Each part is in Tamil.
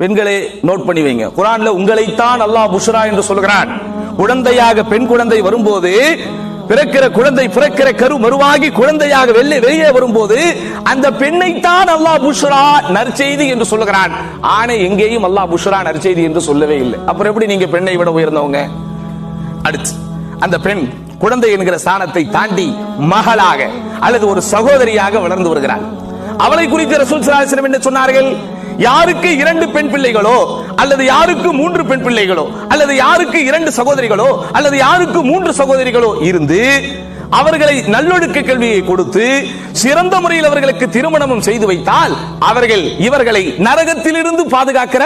பெண்களே நோட் பண்ணி வைங்க. குர்ஆன்ல உங்களைத்தான் அல்லாஹ் புஷ்ரா என்று சொல்கிறான். குழந்தையாக பெண் குழந்தை வரும்போது, பிறக்கிற குழந்தை பிறக்கிற கரு மருவாகி குழந்தையாக வெளியே வரும்போது அந்த பெண்ணைத்தான் அல்லாஹ் புஷ்ரா நற்செய்தி என்று சொல்லுகிறான். ஆனா எங்கேயும் அல்லாஹ் புஷ்ரா நற்செய்தி என்று சொல்லவே இல்லை. அப்புறம் எப்படி நீங்க பெண்ணை விட உயர்ந்தவங்க? அடுத்து அந்த பெண் குழந்தை என்கிற ஸ்தானத்தை தாண்டி மகளாக அல்லது ஒரு சகோதரியாக வளர்ந்து வருகிறாள். அவளை குறித்து ரசூல் ஸல்லல்லாஹு அலைஹி வஸல்லம் என்ன சொன்னார்கள்? யாருக்கு 2 பெண் பிள்ளைகளோ அல்லது யாருக்கு 3 பெண் பிள்ளைகளோ அல்லது யாருக்கு 2 சகோதரிகளோ அல்லது யாருக்கு 3 சகோதரிகளோ இருந்து அவர்களை நல்லொழுக்க கல்வியை கொடுத்து சிறந்த முறையில் அவர்களுக்கு திருமணமும் செய்து வைத்தால் அவர்கள் இவர்களை நரகத்திலிருந்து பாதுகாக்கிற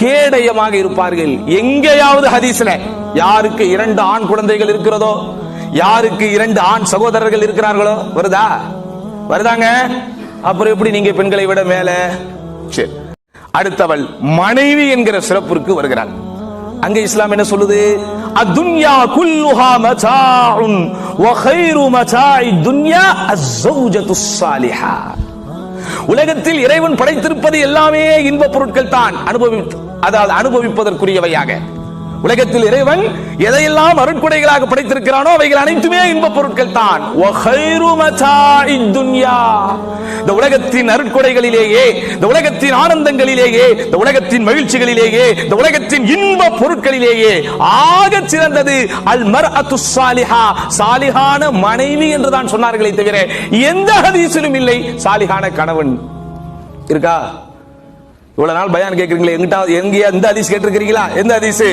கேடயமாக இருப்பார்கள். எங்கேயாவது ஹதீஸ்ல யாருக்கு 2 ஆண் குழந்தைகள் இருக்கிறதோ, யாருக்கு 2 ஆண் சகோதரர்கள் இருக்கிறார்களோ வருதாங்க? அப்புறம் எப்படி நீங்க பெண்களை விட மேல? சரி, அடுத்தவள் மனைவி என்கிற சிறப்பிற்கு வருகிறாள். அங்க இஸ்லாம் என்ன சொல்லுது? அத்துன்யா குல்லுஹா மதாஉன் வ கைரு மதாஇத் துன்யா அஸ்ஸௌஜத்துஸ் ஸாலிஹா. உலகத்தில் இறைவன் படைத்திருப்பது எல்லாமே இன்பப் பொருட்கள் தான், அனுபவிப்பதற்குரியவையாக. உலகத்தில் இறைவன் எதையெல்லாம் அருட்கொடைகளாக படைத்திருக்கிறானோ அவைகள் அனைத்துமே இன்பப் பொருட்கள் தான். இந்த உலகத்தின் அருட்கொடைகளிலேயே, இந்த உலகத்தின் ஆனந்தங்களிலேயே, இந்த உலகத்தின் மகிழ்ச்சிகளிலேயே, இந்த உலகத்தின் இன்ப பொருட்களிலேயே ஆக சிறந்தது அல் மர்அத்து ஸாலிஹா, சாலிஹான மனைவி என்று தான் சொன்னார்களே தவிர எந்த ஹதீஸிலும் இல்லை சாலிஹான கணவன். இருக்கா? இவ்வளவு நாள் பயான் கேட்கிறீங்களே, எங்கேயா எந்த ஹதீஸ் கேட்டிருக்கிறீங்களா? எந்த ஹதீஸ்?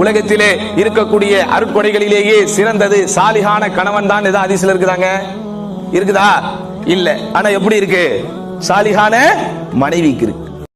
உலகத்திலே இருக்கக்கூடிய அருட்கொடைகளிலேயே சிறந்தது சாலிஹான கணவன் தான். ஏதோ ஹதீஸ்ல இருக்குதாங்க? இருக்குதா? இல்ல. ஆனா எப்படி இருக்கு? சாலிஹான மனைவிக்கு இருக்கு.